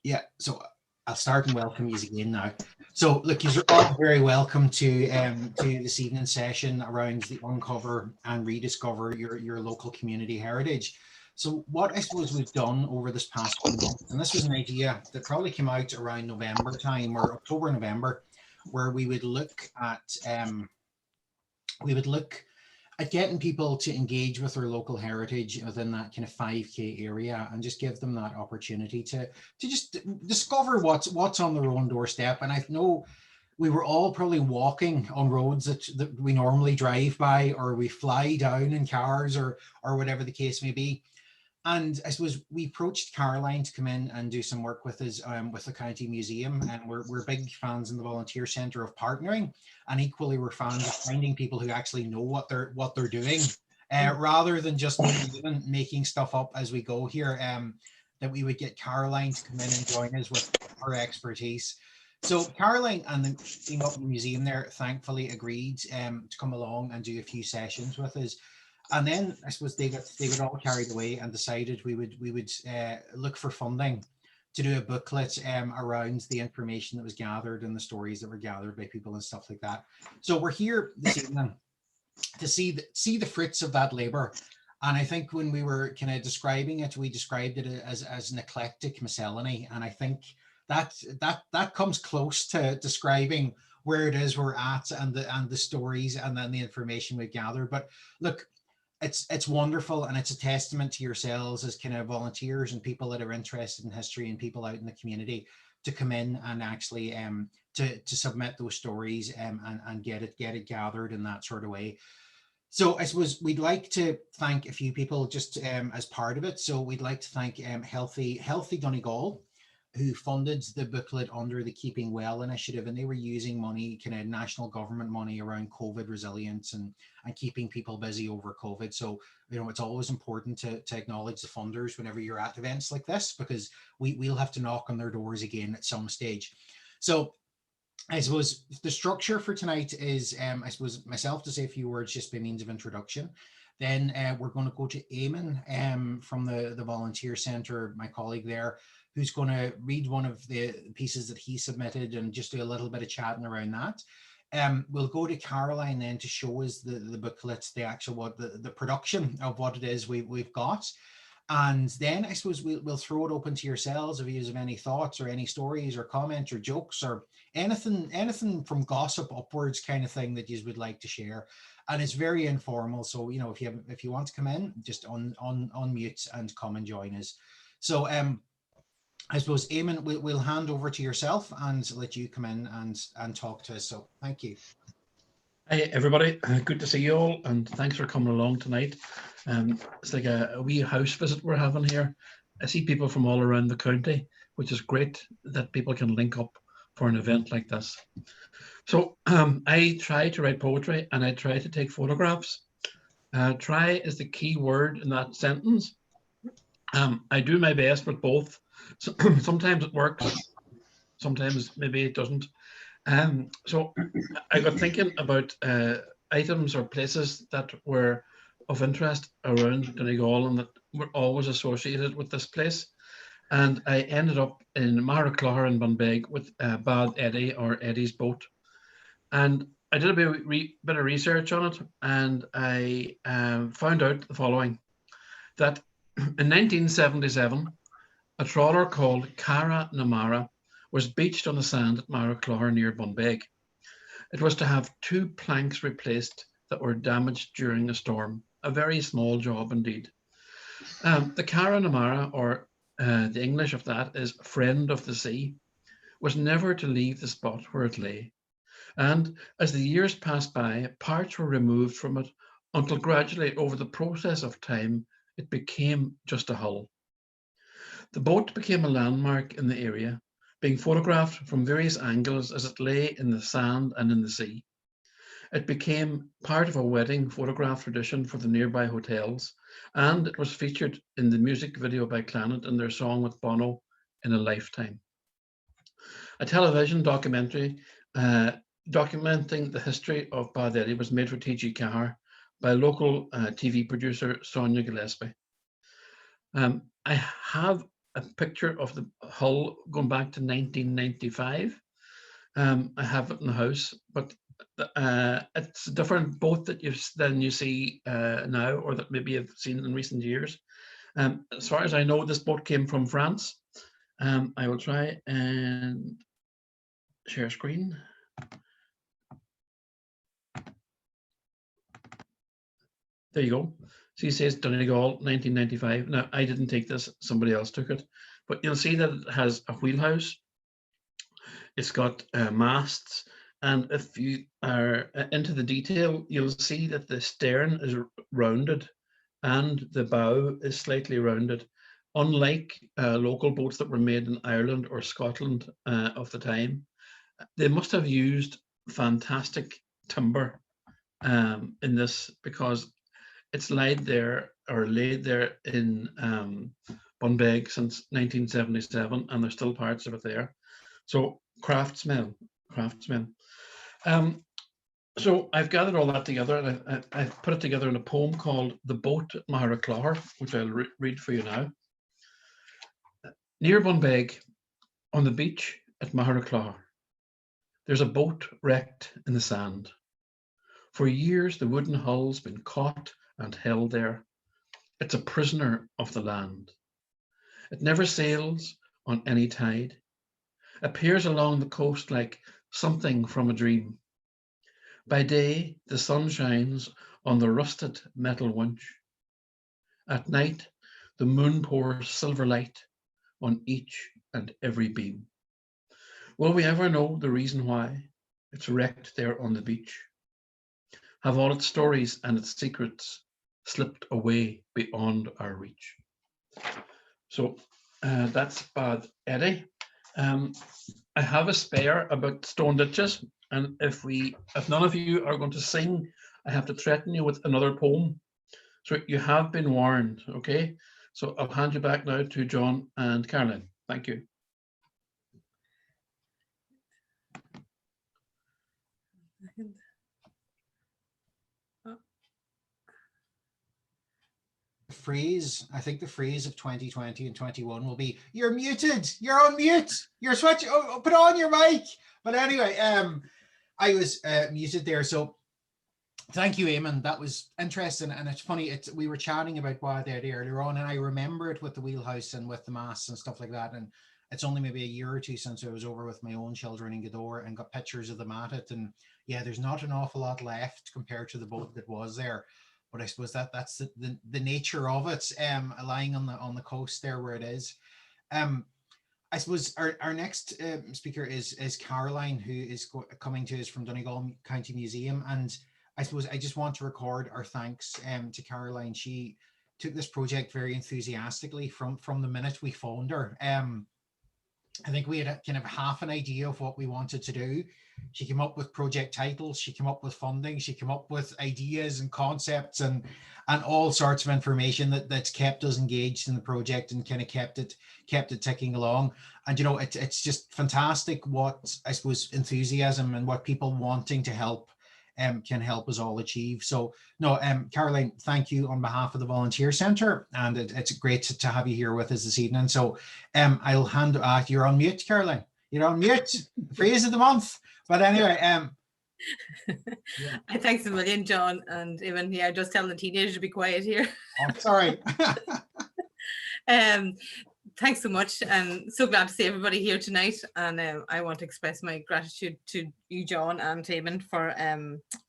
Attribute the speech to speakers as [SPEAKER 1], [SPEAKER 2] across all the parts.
[SPEAKER 1] Yeah, so I'll start and welcome you again now. So look, you're all very welcome to this evening session around the Uncover and Rediscover your local community heritage. So what I suppose we've done over this past few months, and this was an idea that probably came out around November time or October, November, where we would look at getting people to engage with their local heritage within that kind of 5K area and just give them that opportunity to just discover what's on their own doorstep. And I know we were all probably walking on roads that we normally drive by, or we fly down in cars, or whatever the case may be. And I suppose we approached Caroline to come in and do some work with us with the county museum, and we're big fans in the volunteer centre of partnering, and equally we're fans of finding people who actually know what they're doing, rather than just even making stuff up as we go here. That we would get Caroline to come in and join us with her expertise. So Caroline and the team up in the museum there thankfully agreed to come along and do a few sessions with us. And then I suppose they got all carried away and decided we would look for funding to do a booklet around the information that was gathered and the stories that were gathered by people and stuff like that. So we're here this evening to see the fruits of that labor. And I think when we were kind of describing it, we described it as an eclectic miscellany. And I think that comes close to describing where it is we're at, and the stories and then the information we've gathered. But look, it's wonderful, and it's a testament to yourselves as kind of volunteers and people that are interested in history and people out in the community to come in and actually to submit those stories and get it gathered in that sort of way. So I suppose we'd like to thank a few people just as part of it. So we'd like to thank Healthy Donegal, who funded the booklet under the Keeping Well initiative, and they were using money, kind of national government money, around COVID resilience and keeping people busy over COVID. So, it's always important to acknowledge the funders whenever you're at events like this, because we'll have to knock on their doors again at some stage. So I suppose the structure for tonight is, I suppose, myself to say a few words just by means of introduction. Then we're going to go to Eamon from the Volunteer Centre, my colleague there, who's going to read one of the pieces that he submitted and just do a little bit of chatting around that. We'll go to Caroline then to show us the booklet, the actual the production of what it is we've got. And then I suppose we'll throw it open to yourselves if you have any thoughts or any stories or comments or jokes or anything from gossip upwards kind of thing that you would like to share. And it's very informal. So, if you want to come in, just unmute and come and join us. So I suppose, Eamon, we'll hand over to yourself and let you come in and talk to us. So thank you.
[SPEAKER 2] Hi, everybody. Good to see you all, and thanks for coming along tonight. It's like a wee house visit we're having here. I see people from all around the county, which is great that people can link up for an event like this. So I try to write poetry and I try to take photographs. Try is the key word in that sentence. I do my best with both. So, sometimes it works, sometimes maybe it doesn't. So I got thinking about items or places that were of interest around Donegal and that were always associated with this place. And I ended up in Maraclare in Bunbeg with Bad Eddie, or Eddie's boat. And I did a bit of research on it, and I found out the following, that in 1977, a trawler called Cara Namara was beached on the sand at Maraclare near Bunbeg. It was to have 2 planks replaced that were damaged during a storm, a very small job indeed. The Cara Namara, or the English of that is friend of the sea, was never to leave the spot where it lay. And as the years passed by, parts were removed from it until gradually, over the process of time, it became just a hull. The boat became a landmark in the area, being photographed from various angles as it lay in the sand and in the sea. It became part of a wedding photograph tradition for the nearby hotels, and it was featured in the music video by Clannad in their song with Bono, In a Lifetime. A television documentary documenting the history of Bad Eddie was made for TG Cahar by local TV producer Sonia Gillespie. I have a picture of the hull going back to 1995. I have it in the house, but it's a different boat than you see now, or that maybe you've seen in recent years. As far as I know, this boat came from France. I will try and share screen. There you go. So he says Donegal, 1995. Now, I didn't take this, somebody else took it. But you'll see that it has a wheelhouse. It's got masts. And if you are into the detail, you'll see that the stern is rounded and the bow is slightly rounded. Unlike local boats that were made in Ireland or Scotland of the time, they must have used fantastic timber in this, because it's laid there in Bunbeg since 1977, and there's still parts of it there. So craftsmen. So I've gathered all that together, and I've put it together in a poem called The Boat at Mahara, which I'll read for you now. Near Bunbeg, on the beach at Mahara, there's a boat wrecked in the sand. For years, the wooden hull's been caught and held there. It's a prisoner of the land. It never sails on any tide, appears along the coast like something from a dream. By day, the sun shines on the rusted metal winch. At night, the moon pours silver light on each and every beam. Will we ever know the reason why it's wrecked there on the beach? Have all its stories and its secrets slipped away beyond our reach? So that's Bad Eddie. I have a spare about stone ditches, and if none of you are going to sing, I have to threaten you with another poem. So you have been warned, okay? So I'll hand you back now to John and Caroline. Thank you.
[SPEAKER 1] I think the phrase of 2020 and 21 will be, you're muted, you're on mute, you're switching, put on your mic. But anyway, I was muted there. So thank you, Eamon. That was interesting. And it's funny, we were chatting about Bad Eddie earlier on, and I remember it with the wheelhouse and with the masts and stuff like that. And it's only maybe a year or two since I was over with my own children in Gweedore and got pictures of them at it. And yeah, there's not an awful lot left compared to the boat that was there. But I suppose that's the nature of it, lying on the coast there where it is. I suppose our next speaker is Caroline, who is coming to us from Donegal County Museum. And I suppose I just want to record our thanks to Caroline. She took this project very enthusiastically from the minute we phoned her. I think we had kind of half an idea of what we wanted to do. She came up with project titles, she came up with funding, she came up with ideas and concepts and all sorts of information that's kept us engaged in the project and kind of kept it ticking along. And it's just fantastic what, I suppose, enthusiasm and what people wanting to help can help us all achieve. So no, Caroline, thank you on behalf of the Volunteer Centre, and it's great to have you here with us this evening. So I'll hand, you're on mute, Caroline. You're on mute. Phrase of the month. But anyway,
[SPEAKER 3] thanks a million, John, and even just telling the teenagers to be quiet here.
[SPEAKER 1] Oh, sorry.
[SPEAKER 3] Thanks so much, and so glad to see everybody here tonight. And I want to express my gratitude to you, John, and Eamon for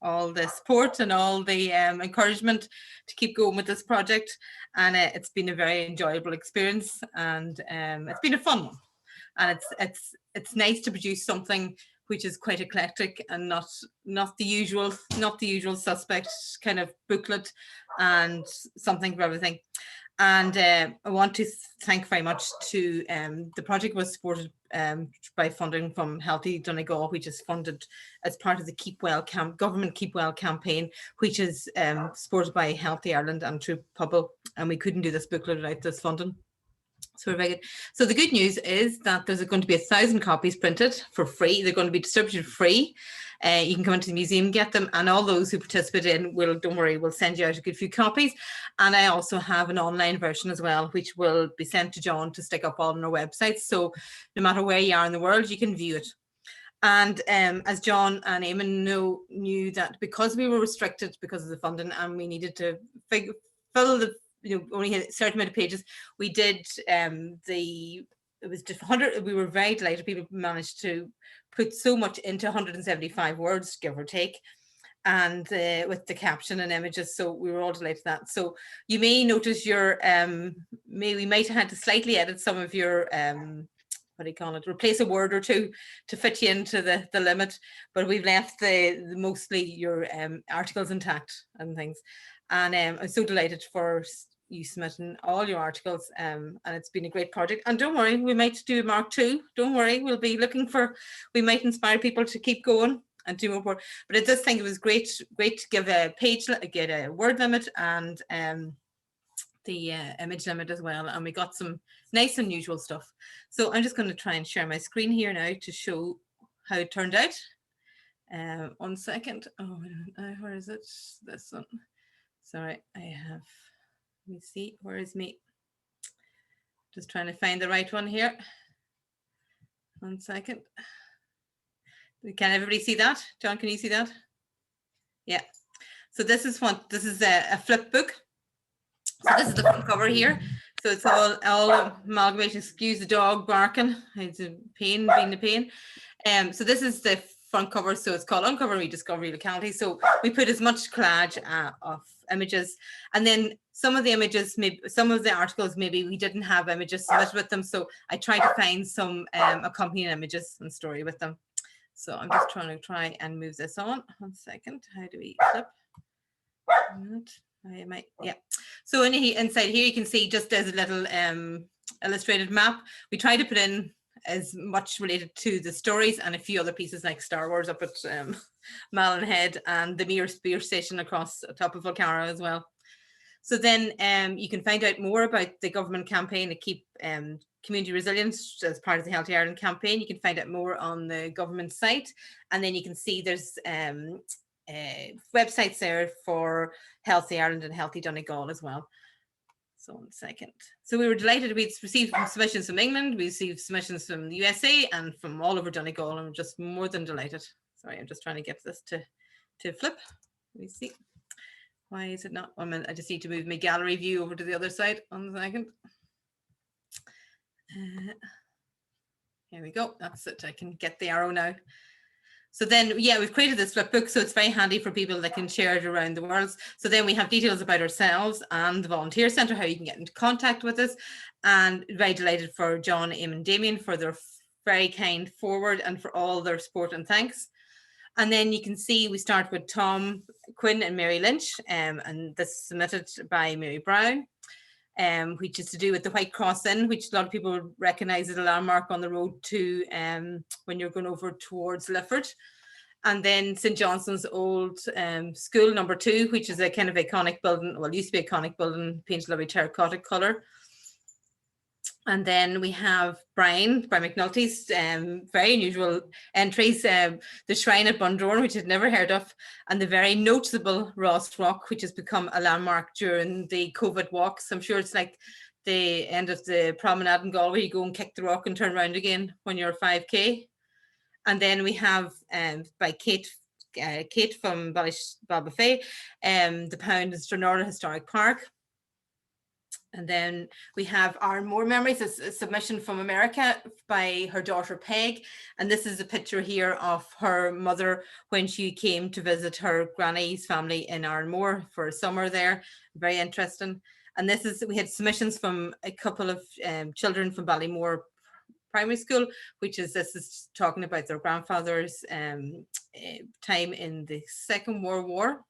[SPEAKER 3] all the support and all the encouragement to keep going with this project. And it's been a very enjoyable experience, and it's been a fun one. And it's nice to produce something which is quite eclectic and not the usual suspect kind of booklet, and something for everything. And I want to thank very much to the project was supported by funding from Healthy Donegal, which is funded as part of the government Keep Well campaign, which is supported by Healthy Ireland and True Pubble. And we couldn't do this booklet without this funding. So we're very good. So the good news is that there's going to be 1,000 copies printed for free. They're going to be distributed free. You can come into the museum, get them, and all those who participate in will, don't worry, we'll send you out a good few copies. And I also have an online version as well, which will be sent to John to stick up on our website. So no matter where you are in the world, you can view it. And as John and Eamon knew that because we were restricted because of the funding and we needed to fill the, only had a certain amount of pages, we did it was just 100. We were very delighted people managed to put so much into 175 words, give or take, and with the caption and images. So we were all delighted with that. So you may notice your we might have had to slightly edit some of your what do you call it, replace a word or two to fit you into the limit, but we've left the mostly your articles intact and things. And I'm so delighted for you submitting all your articles, and it's been a great project. And don't worry, we might do Mark 2. Don't worry, we'll be looking for, we might inspire people to keep going and do more. But I just think it was great to give a page, get a word limit and the image limit as well, and we got some nice unusual stuff. So I'm just going to try and share my screen here now to show how it turned out. 1 second. Oh, where is it? This one. Sorry, I have, let me see, where is me? Just trying to find the right one here. 1 second. Can everybody see that? John, can you see that? Yeah. So this is a flip book. So this is the front cover here. So it's all amalgamation. Excuse the dog barking. It's a pain, being a pain. So this is the front cover. So it's called UnCover, reDiscover Locality. So we put as much collage of images, and then some of the images, maybe some of the articles, maybe we didn't have images submitted with them. So I tried to find some accompanying images and story with them. So I'm just trying and move this on. 1 second. How do we flip? I might, yeah. So inside here, you can see just as a little illustrated map. We try to put in as much related to the stories and a few other pieces like Star Wars up at Malin Head and the Mere Spear Station across the top of Volcara as well. So then you can find out more about the government campaign to keep community resilience as part of the Healthy Ireland campaign. You can find out more on the government site, and then you can see there's websites there for Healthy Ireland and Healthy Donegal as well. So 1 second. So we were delighted. We'd received submissions from England, we received submissions from the USA and from all over Donegal, and we're just more than delighted. Sorry, I'm just trying to get this to flip. Let me see. Why is it not? I just need to move my gallery view over to the other side. 1 second. Here we go. That's it. I can get the arrow now. So then, yeah, we've created this flip book, so it's very handy for people that can share it around the world. So then we have details about ourselves and the volunteer centre, how you can get into contact with us, and very delighted for John, Eamon, and Damien for their very kind forward and for all their support and thanks. And then you can see we start with Tom Quinn and Mary Lynch, and this is submitted by Mary Brown, which is to do with the White Cross Inn, which a lot of people recognise as a landmark on the road to when you're going over towards Lifford. And then St. Johnson's old school number 2, which is a kind of iconic building, well, it used to be an iconic building, painted lovely terracotta colour. And then we have Brian McNulty's very unusual entries, the shrine at Bundoran, which I'd never heard of, and the very noticeable Ross Rock, which has become a landmark during the COVID walks. I'm sure it's like the end of the promenade in Galway, you go and kick the rock and turn around again when you're 5K. And then we have by Kate from Ballybofey, the Pound in Stranora Historic Park. And then we have our More Memories, a submission from America by her daughter Peg. And this is a picture here of her mother when she came to visit her granny's family in Arnmore for a summer there. Very interesting. And this is, we had submissions from a couple of children from Ballymore Primary School, this is talking about their grandfather's time in the Second World War.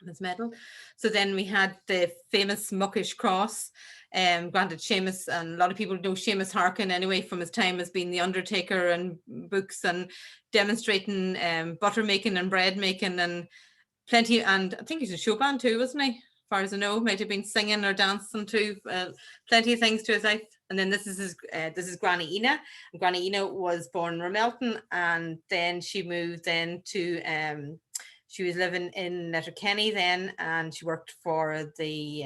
[SPEAKER 3] His medal. So then we had the famous Muckish Cross, granted Seamus, and a lot of people know Seamus Harkin anyway from his time as being the undertaker and books and demonstrating butter making and bread making and plenty, and I think he's a show band too, wasn't he? As far as I know, might have been singing or dancing too, plenty of things to his life. And then this is Granny Ina. And Granny Ina was born in Ramelton, and then she moved then to she was living in Letterkenny then, and she worked for the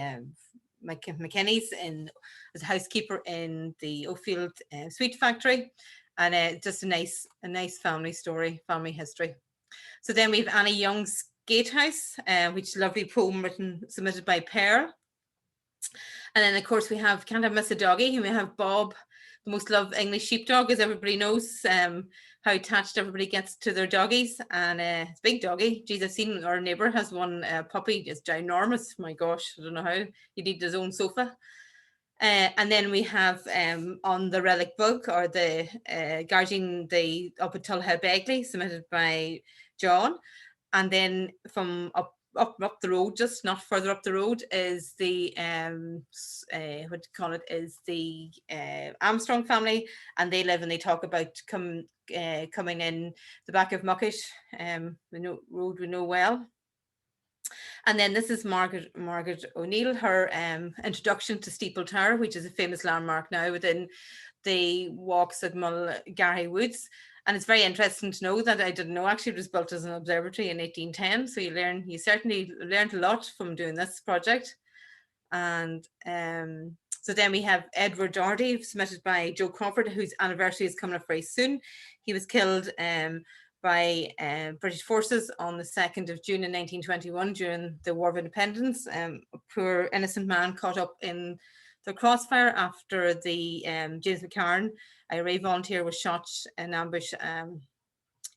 [SPEAKER 3] McKinney's as a housekeeper in the Oakfield sweet factory. And just a nice family story, family history. So then we have Annie Young's Gatehouse, which is a lovely poem submitted by Pearl. And then, of course, we have Can't Have Miss a Doggy, and we have Bob, the most loved English sheepdog, as everybody knows, how attached everybody gets to their doggies. And it's a big doggy. Geez, I've seen our neighbour has one puppy, it's ginormous. My gosh, I don't know how. He needs his own sofa. And then we have on the relic book, or the guarding the Up at Tullha Begley, submitted by John. And then from up the road, just not further up the road, is the is the Armstrong family, and they live and they talk about coming in the back of Muckish, the road we know well. And then this is Margaret O'Neill, her introduction to Steeple Tower, which is a famous landmark now within the walks at Mulgary Woods. And it's very interesting to know that I didn't know actually it was built as an observatory in 1810. So you certainly learned a lot from doing this project. And so then we have Edward Doherty, submitted by Joe Crawford, whose anniversary is coming up very soon. He was killed by British forces on the 2nd of June in 1921 during the War of Independence. A poor innocent man caught up in the crossfire after the James McCarran IRA volunteer was shot in ambush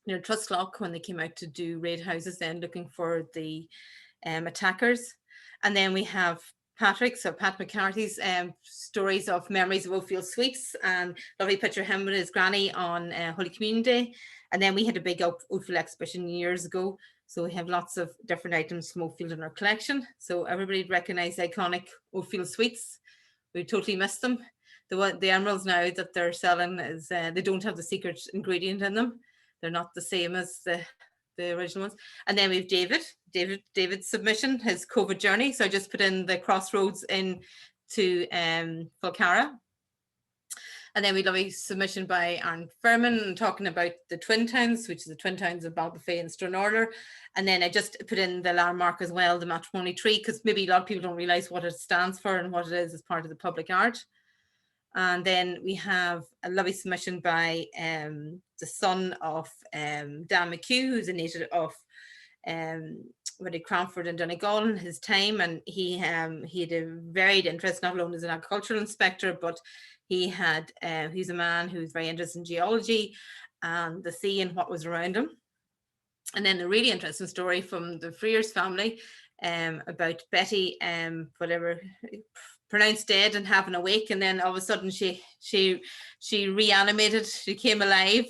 [SPEAKER 3] near Trustlock when they came out to do raid houses then looking for the attackers. And then we have Pat McCarthy's stories of memories of Oakfield Sweets, and lovely picture of him with his granny on Holy Communion Day. And then we had a big Oakfield exhibition years ago. So we have lots of different items from Oakfield in our collection. So everybody recognise the iconic Oakfield Sweets. We totally missed them. The emeralds now that they're selling is they don't have the secret ingredient in them. They're not the same as the original ones. And then we have David's submission, his COVID journey. So I just put in the crossroads into Falcara. And then we have a submission by Aaron Furman talking about the Twin Towns, which is the Twin Towns of Balbafay and Stranorlar. And then I just put in the landmark as well, the matrimony tree, because maybe a lot of people don't realise what it stands for and what it is as part of the public art. And then we have a lovely submission by the son of Dan McHugh, who's a native of Cranford and Donegal in his time. And he had a varied interest, not only as an agricultural inspector, but he's a man who's very interested in geology and the sea and what was around him. And then a really interesting story from the Frears family about Betty, whatever, pronounced dead and having a wake, and then all of a sudden she reanimated, she came alive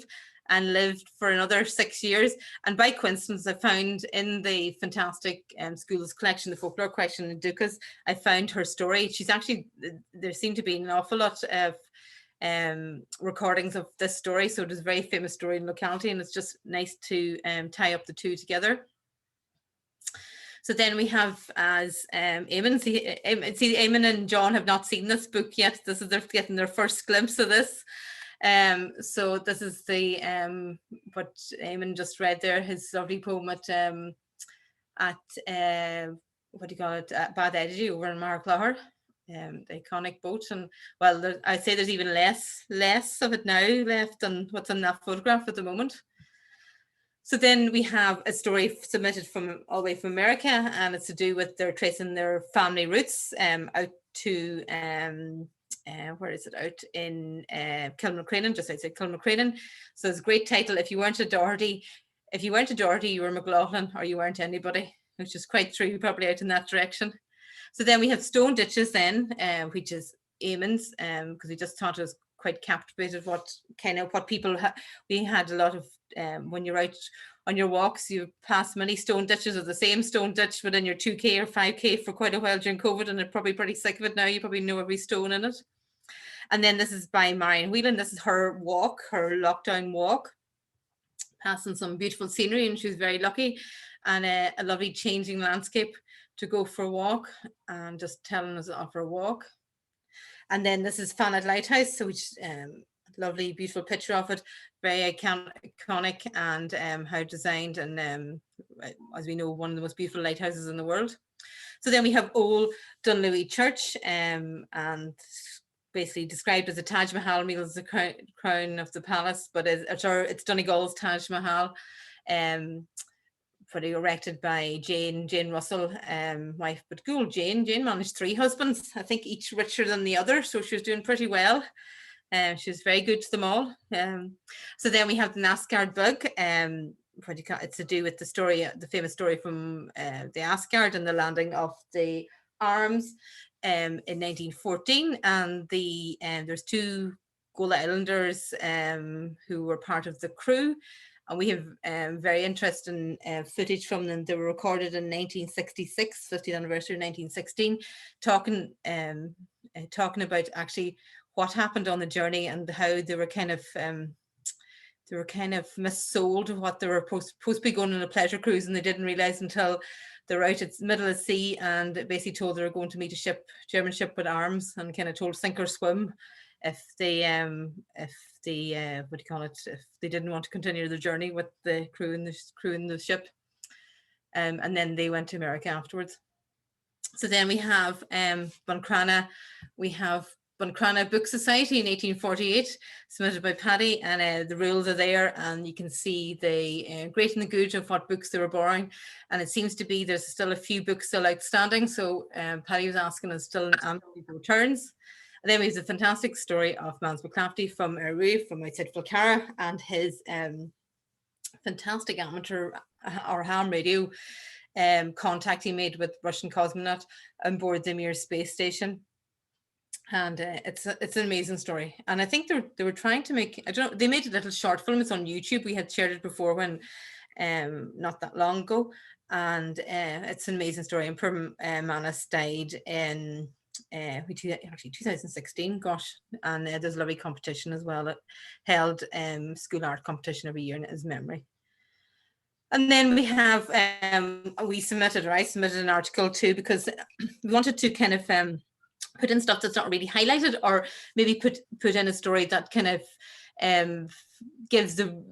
[SPEAKER 3] and lived for another 6 years. And by coincidence, I found in the fantastic schools collection, the folklore collection in Dukas, I found her story. She's actually, there seem to be an awful lot of recordings of this story, so it is a very famous story in the locality, and it's just nice to tie up the two together. So then we have as Eamon, see Eamon and John have not seen this book yet. They're getting their first glimpse of this. So this is the what Eamon just read there, his lovely poem at what do you call it, Bad Edgy over in Marclougher, the iconic boat. And well, I'd say there's even less of it now left than what's in that photograph at the moment. So then we have a story submitted from all the way from America, and it's to do with their tracing their family roots out to where is it, out in Kilmacrenan, just outside Kilmacrenan. So it's a great title. If you weren't a Doherty, you were McLaughlin, or you weren't anybody, which is quite true, probably out in that direction. So then we have Stone Ditches then, which is Eamon's, because we just thought it was quite captivated what people we had a lot of when you're out on your walks, you pass many stone ditches, or the same stone ditch within your 2k or 5k for quite a while during COVID, and they're probably pretty sick of it now. You probably know every stone in it. And then this is by Marion Whelan. This is her walk, her lockdown walk, passing some beautiful scenery, and she was very lucky, and a lovely changing landscape to go for a walk, and just telling us of her walk. And then this is Fannet Lighthouse, so which lovely, beautiful picture of it, very iconic, and how designed, and as we know, one of the most beautiful lighthouses in the world. So then we have Old Dunlewy Church, and basically described as a Taj Mahal, means the crown of the palace, but it's Donegal's Taj Mahal, pretty erected by Jane Russell, wife, but cool, Jane managed 3 husbands, I think each richer than the other, so she was doing pretty well. She was very good to them all. So then we have the Asgard bug. It's to do with the story, the famous story from the Asgard and the landing of the arms in 1914. And there's 2 Gola Islanders who were part of the crew. And we have very interesting footage from them. They were recorded in 1966, 50th anniversary of 1916, talking about actually what happened on the journey and how they were kind of missold what they were supposed to be going on a pleasure cruise, and they didn't realize until they're out at the middle of the sea, and basically told they were going to meet a German ship with arms, and kind of told sink or swim if they if they didn't want to continue the journey with the crew in the ship. And then they went to America afterwards. So then we have Buncrana. We have Buncrana Book Society in 1848, submitted by Paddy, and the rules are there, and you can see the great and the good of what books they were borrowing. And it seems to be there's still a few books still outstanding, so Paddy was asking us still returns. And then we have the fantastic story of Mans McClafty from Rue, from outside Falcara, and his fantastic amateur or ham radio contact he made with Russian cosmonaut on board the Mir space station. And it's an amazing story. And I think they were trying to make, I don't know, they made a little short film. It's on YouTube. We had shared it before when not that long ago. And it's an amazing story. And poor Manus died in actually 2016, gosh. And there's a lovely competition as well. It held school art competition every year in his memory. And then we have, I submitted an article too, because we wanted to kind of put in stuff that's not really highlighted, or maybe put in a story that kind of gives the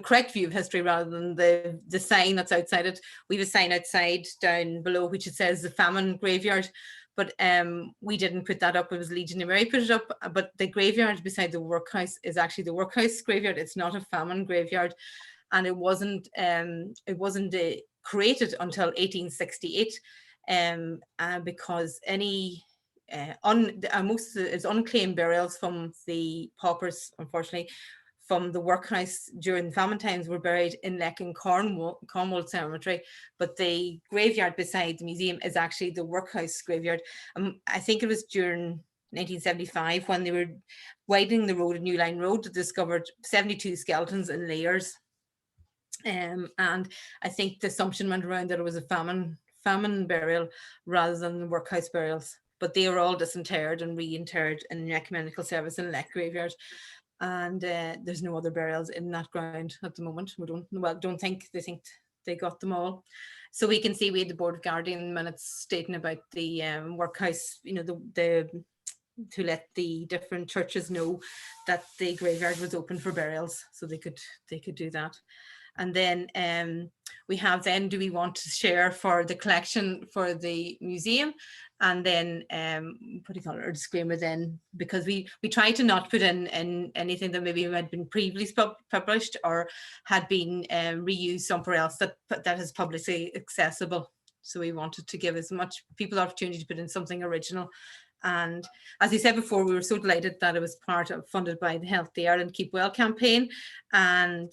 [SPEAKER 3] correct view of history rather than the sign that's outside it. We have a sign outside down below which it says the famine graveyard, but we didn't put that up. It was Legion of Mary put it up, but the graveyard beside the workhouse is actually the workhouse graveyard. It's not a famine graveyard, and it wasn't created until 1868, because most of it's unclaimed burials from the paupers, unfortunately, from the workhouse during the famine times were buried in Leck Cornwall Cemetery, but the graveyard beside the museum is actually the workhouse graveyard. I think it was during 1975 when they were widening the road, a New Line Road, they discovered 72 skeletons in layers. And I think the assumption went around that it was a famine burial rather than the workhouse burials. But they were all disinterred and reinterred in the ecumenical service in Leck graveyard. And there's no other burials in that ground at the moment. Don't think they got them all. So we can see we had the Board of Guardian minutes stating about the workhouse, to let the different churches know that the graveyard was open for burials, so they could do that. And then we have do we want to share for the collection for the museum? And then a disclaimer then, because we try to not put in anything that maybe had been previously published or had been reused somewhere else that is publicly accessible. So we wanted to give as much people the opportunity to put in something original. And as I said before, we were so delighted that it was funded by the Healthy Ireland Keep Well campaign. And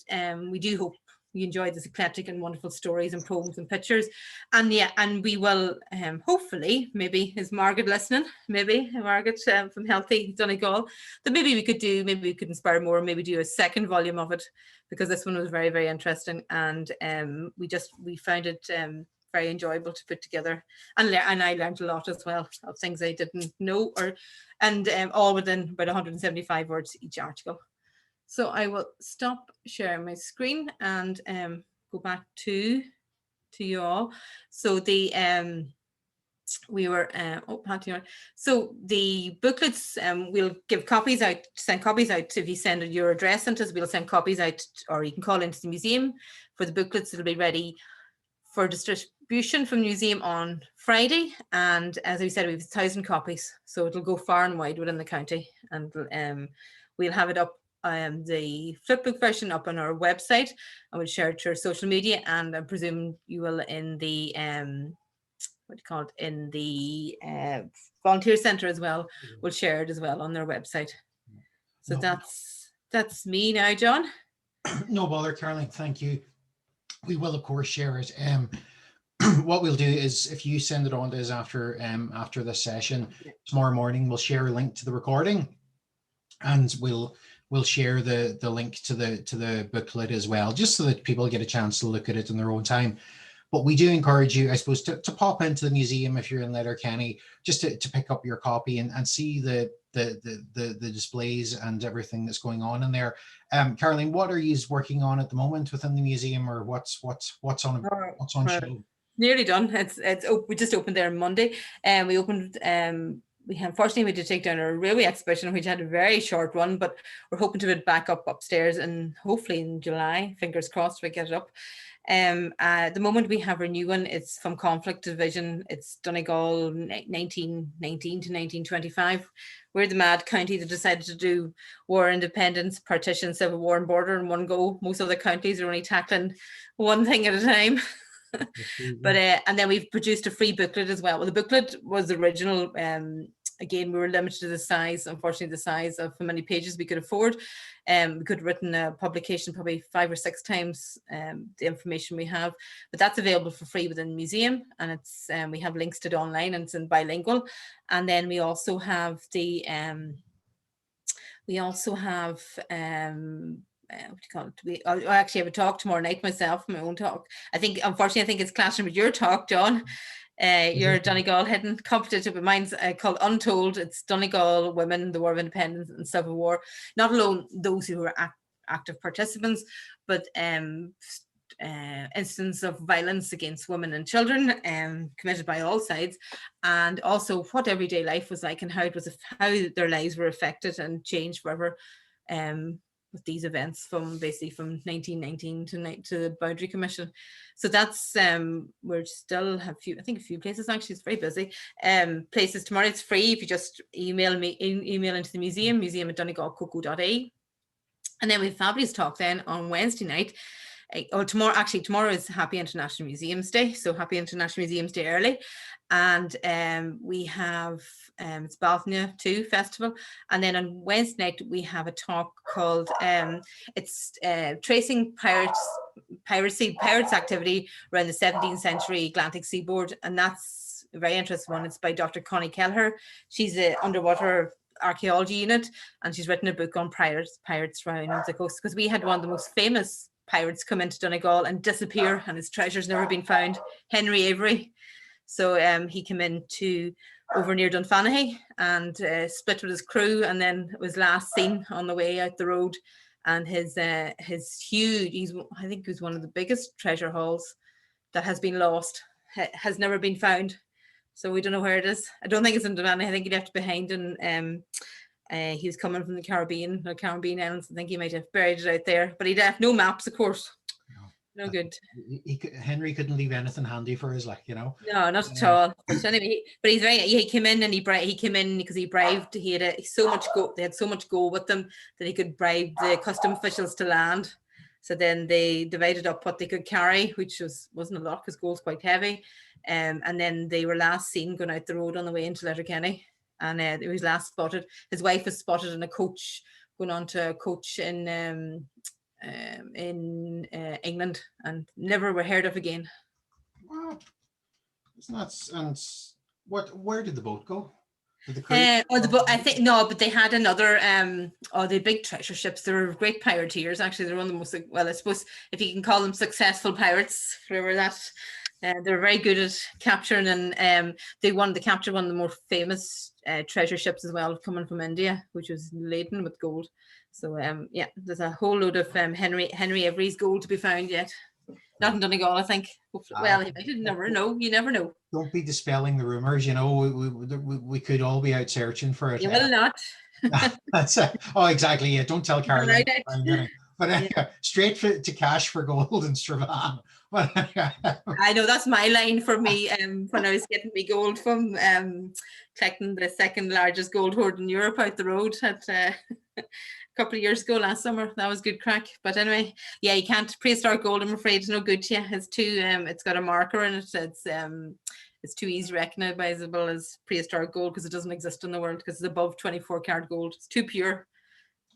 [SPEAKER 3] we do hope you enjoyed this eclectic and wonderful stories and poems and pictures. And we will hopefully, maybe is Margaret listening, Margaret from Healthy Donegal, that maybe we could inspire more, maybe do a second volume of it, because this one was very, very interesting. And we found it very enjoyable to put together, and I learned a lot as well of things I didn't know, and all within about 175 words each article. So I will stop sharing my screen and go back to you all. So the we were oh, Patty, so the booklets, we'll give copies out, send copies out. If you send your address into us, we'll send copies out, or you can call into the museum for the booklets. It'll be ready for distribution from the museum on Friday, and as we said, we have 1,000 copies, so it'll go far and wide within the county, and we'll have it up, the flipbook version up on our website, and we'll share it to our social media, and I presume you will in the what do you call it, in the volunteer centre as well. We'll share it as well on their website. So
[SPEAKER 1] No.
[SPEAKER 3] that's me now, John.
[SPEAKER 1] No bother, Caroline. Thank you. We will, of course, share it. What we'll do is, if you send it on to us after this session tomorrow morning, we'll share a link to the recording, and we'll share the link to the booklet as well, just so that people get a chance to look at it in their own time. But we do encourage you, I suppose, to pop into the museum if you're in Letterkenny, just to pick up your copy and see the displays and everything that's going on in there. Caroline, what are you working on at the moment within the museum, or what's on show?
[SPEAKER 3] Nearly done. We just opened there on Monday, and we opened. Unfortunately, we had to take down our railway exhibition, which had a very short run, but we're hoping to get back up upstairs, and hopefully in July, fingers crossed, we get it up. At the moment we have a new one. It's from conflict division. It's Donegal 1919 to 1925. We're the mad county that decided to do war, independence, partition, civil war and border in one go. Most other counties are only tackling one thing at a time. But and then we've produced a free booklet as well. Well, the booklet was original. Again, we were limited to the size, unfortunately, the size of how many pages we could afford. We could have written a publication probably 5 or 6 times the information we have, but that's available for free within the museum, and it's we have links to it online, and it's in bilingual. And then we also have the what do you call it? I actually have a talk tomorrow night myself, my own talk. Unfortunately, I think it's clashing with your talk, John. Your Donegal hidden competition, but mine's called Untold. It's Donegal Women, the War of Independence and Civil War. Not alone those who were active participants, but instances of violence against women and children committed by all sides, and also what everyday life was like and how their lives were affected and changed forever with these events from 1919 to the Boundary Commission. So that's we still have a few places. Actually, it's very busy. Places tomorrow. It's free if you just email into the museum@donegalcoco.ie. And then we have a fabulous talk then on Wednesday night. Tomorrow is Happy International Museums Day, so Happy International Museums Day early. And we have it's Balthania 2 Festival, and then on Wednesday night we have a talk called it's tracing pirates activity around the 17th century Atlantic seaboard, and that's a very interesting one. It's by Dr. Connie Kelleher. She's an underwater archaeology unit, and she's written a book on pirates around the coast, because we had one of the most famous pirates come into Donegal and disappear, and his treasure's never been found, Henry Avery. So he came in over near Dunfanaghy and split with his crew, and then was last seen on the way out the road. And his huge, I think he was one of the biggest treasure hauls that has been lost, has never been found. So we don't know where it is. I don't think it's in Dunfanaghy. I think he left behind, and he was coming from the Caribbean islands. I think he might have buried it out there, but he left no maps, of course. No good.
[SPEAKER 1] Henry couldn't leave anything handy for us,
[SPEAKER 3] No, not at all. But anyway, he came in and he came in because he bribed. He had so much gold. They had so much gold with them that he could bribe the custom officials to land. So then they divided up what they could carry, which wasn't a lot because gold's quite heavy. And then they were last seen going out the road on the way into Letterkenny. And he was last spotted. His wife was spotted in a coach, going on to a coach in England, and never were heard of again.
[SPEAKER 1] Wow, it's nuts. And where did the boat go? Did the
[SPEAKER 3] boat, I think no, but they had another. The big treasure ships. They were great pirateers. Actually, they're one of the most, well, I suppose if you can call them successful pirates, whatever that. They're very good at capturing, and they wanted to capture one of the more famous treasure ships as well, coming from India, which was laden with gold. So yeah, there's a whole load of Henry Avery's gold to be found yet. Not in Donegal, I think. Hopefully, well, you never know. You never know.
[SPEAKER 1] Don't be dispelling the rumors. You know, we could all be out searching for it.
[SPEAKER 3] You will not.
[SPEAKER 1] That's oh, exactly. Yeah, don't tell Caroline.
[SPEAKER 3] Right.
[SPEAKER 1] But straight to cash for gold in Strabane.
[SPEAKER 3] I know that's my line for me. When I was getting me gold from collecting the second largest gold hoard in Europe out the road at a couple of years ago last summer. That was good crack. But anyway, yeah, you can't prehistoric gold. I'm afraid it's no good to you. It's too. It's got a marker in it. It's too easy recognizable as prehistoric gold because it doesn't exist in the world because it's above 24 karat gold. It's too pure.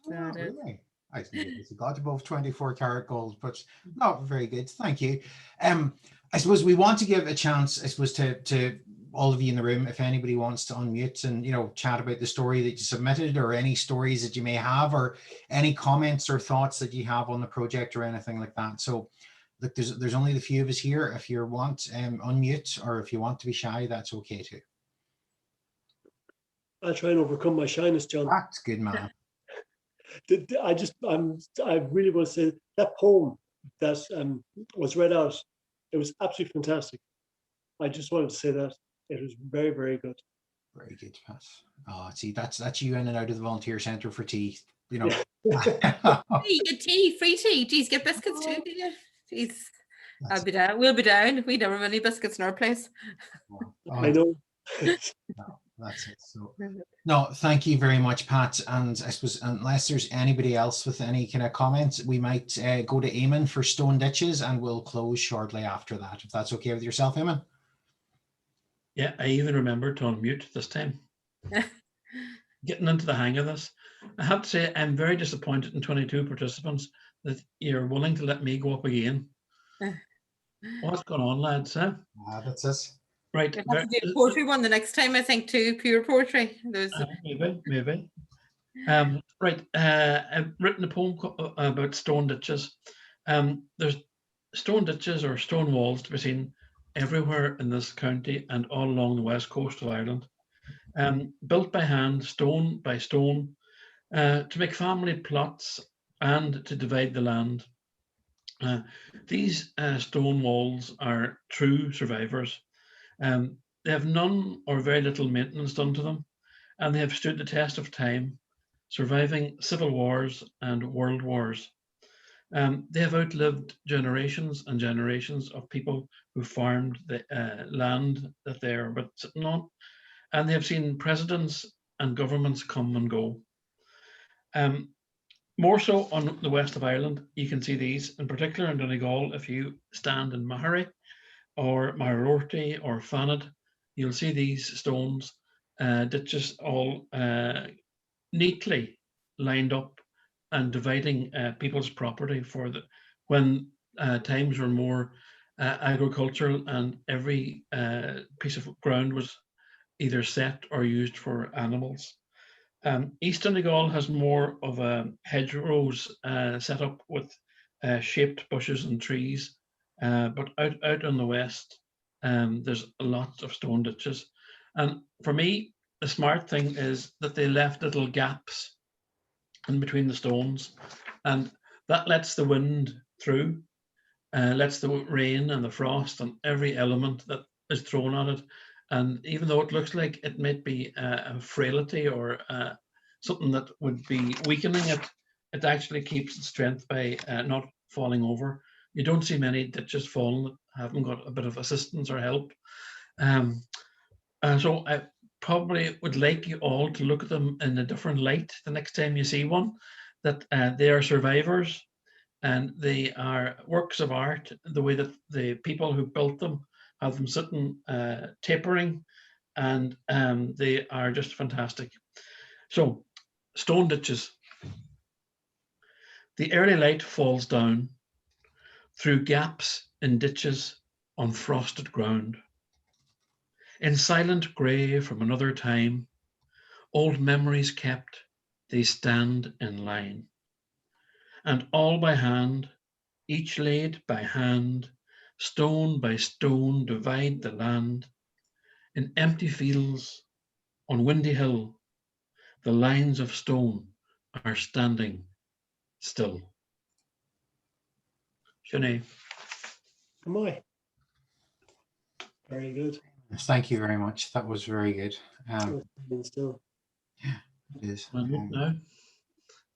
[SPEAKER 1] Oh, really? I think it's got above 24 karat gold, but not very good. Thank you. I suppose we want to give a chance, I suppose, to all of you in the room, if anybody wants to unmute and, you know, chat about the story that you submitted or any stories that you may have or any comments or thoughts that you have on the project or anything like that. So look, there's only the few of us here. If you want unmute or if you want to be shy, that's okay too.
[SPEAKER 4] I'll try and overcome my shyness, John.
[SPEAKER 1] That's good, man.
[SPEAKER 4] I really want to say that poem that was read out, it was absolutely fantastic. I just wanted to say that it was very, very good.
[SPEAKER 1] Very good, Pat. Oh, see, that's you in and out of the volunteer centre for tea. You know.
[SPEAKER 3] Hey, you get tea, free tea. Geez, get biscuits too. Jeez, I'll be down. We'll be down. We never have any biscuits in our place.
[SPEAKER 4] I know.
[SPEAKER 1] No, that's it. So, no, thank you very much, Pat. And I suppose unless there's anybody else with any kind of comments, we might go to Eamon for stone ditches, and we'll close shortly after that. If that's okay with yourself, Eamon.
[SPEAKER 2] Yeah, I even remembered to unmute this time. Getting into the hang of this. I have to say, I'm very disappointed in 22 participants that you're willing to let me go up again. What's going on, lads? Huh?
[SPEAKER 1] That's it.
[SPEAKER 2] Right.
[SPEAKER 3] We'll have to do a poetry one the next time, I think, too. Pure poetry.
[SPEAKER 2] Maybe. Right. I've written a poem about stone ditches. There's stone ditches or stone walls to be seen everywhere in this county and all along the west coast of Ireland. Built by hand, stone by stone, to make family plots and to divide the land. These stone walls are true survivors. They have none or very little maintenance done to them, and they have stood the test of time, surviving civil wars and world wars. They have outlived generations and generations of people who farmed the land that they are but sitting on, and they have seen presidents and governments come and go. More so on the west of Ireland, you can see these, in particular in Donegal. If you stand in Mahary or Maharorty or Fanad, you'll see these stones, ditches all neatly lined up and dividing people's property for when times were more agricultural and every piece of ground was either set or used for animals. East Donegal has more of a hedgerows set up with shaped bushes and trees, but out on the west, there's a lot of stone ditches. And for me, the smart thing is that they left little gaps in between the stones, and that lets the wind through, lets the rain and the frost and every element that is thrown at it. And even though it looks like it might be a frailty or something that would be weakening it, it actually keeps its strength by not falling over. You don't see many ditches falling that haven't got a bit of assistance or help. So I probably would like you all to look at them in a different light the next time you see one, that they are survivors and they are works of art, the way that the people who built them have them sitting tapering, and they are just fantastic. So, stone ditches. The early light falls down through gaps in ditches on frosted ground. In silent grey from another time, old memories kept, they stand in line. And all by hand, each laid by hand, stone by stone divide the land. In empty fields, on windy hill, the lines of stone are standing still. Sinead.
[SPEAKER 4] Am I? Very good.
[SPEAKER 1] Thank you very much. That was very good.
[SPEAKER 4] Still.
[SPEAKER 1] It is.
[SPEAKER 2] No,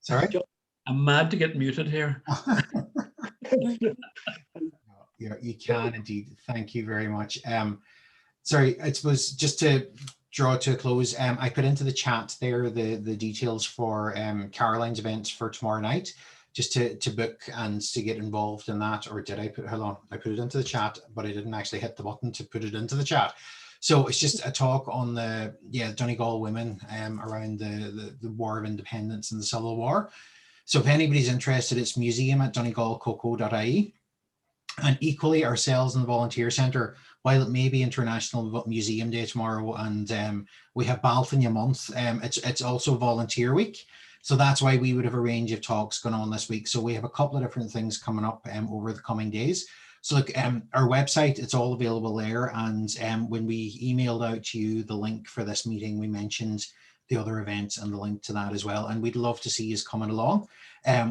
[SPEAKER 1] Sorry?
[SPEAKER 2] I'm mad to get muted here.
[SPEAKER 1] Yeah, you can indeed. Thank you very much. Sorry, I suppose just to draw to a close, I put into the chat there the details for Caroline's events for tomorrow night, just to book and to get involved in that. Or did I put, hold on, I put it into the chat, but I didn't actually hit the button to put it into the chat. So it's just a talk on the Donegal women around the War of Independence and the Civil War. So if anybody's interested, it's museum@donegalcoco.ie. And equally, ourselves in the Volunteer Centre, while it may be International Museum Day tomorrow and we have Balfania month, it's also Volunteer Week. So that's why we would have a range of talks going on this week. So we have a couple of different things coming up over the coming days. So look, our website, it's all available there. And when we emailed out to you the link for this meeting, we mentioned the other events and the link to that as well. And we'd love to see you coming along.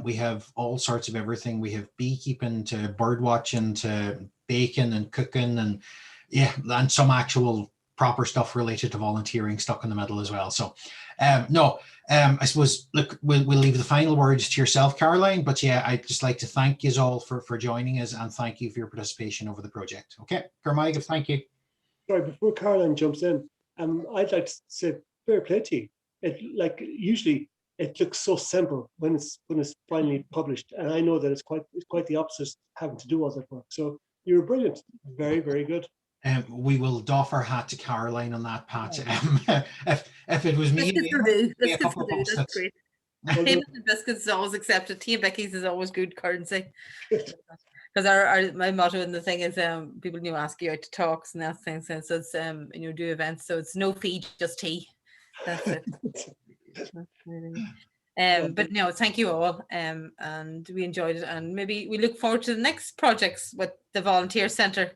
[SPEAKER 1] We have all sorts of everything. We have beekeeping to bird watching to baking and cooking and and some actual proper stuff related to volunteering stuck in the middle as well. So I suppose, look, we'll leave the final words to yourself, Caroline, but I'd just like to thank you all for joining us and thank you for your participation over the project. Okay, Carmike, thank you.
[SPEAKER 4] Sorry, before Caroline jumps in, I'd like to say fair play to you. Usually it looks so simple when it's finally published, and I know that it's quite the opposite, having to do all that work. So you were brilliant, very, very good.
[SPEAKER 1] We will doff our hat to Caroline on that, Pat. If it was me,
[SPEAKER 3] Biscuits will do. That's great. Payment and biscuits is always accepted. Tea and Becky's is always good currency. Because my motto in the thing is people ask you out to talks and that thing. So it's do events. So it's no fee, just tea. That's it. But no, thank you all, and we enjoyed it, and maybe we look forward to the next projects with the Volunteer Centre.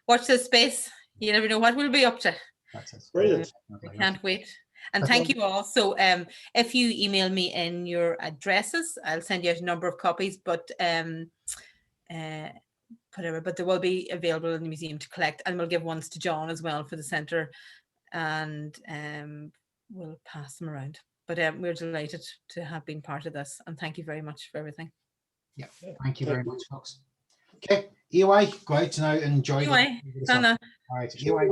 [SPEAKER 3] Watch this space. You never know what we'll be up to.
[SPEAKER 1] That's it.
[SPEAKER 4] Brilliant.
[SPEAKER 3] I can't wait. And thank you all. So if you email me in your addresses, I'll send you out a number of copies, but whatever, but they will be available in the museum to collect, and we'll give ones to John as well for the centre, and we'll pass them around. But we're delighted to have been part of this, and thank you very much for everything.
[SPEAKER 1] Yeah, thank you very much, folks. Okay, EY, go out now and enjoy.
[SPEAKER 3] EY,
[SPEAKER 1] All right, EY,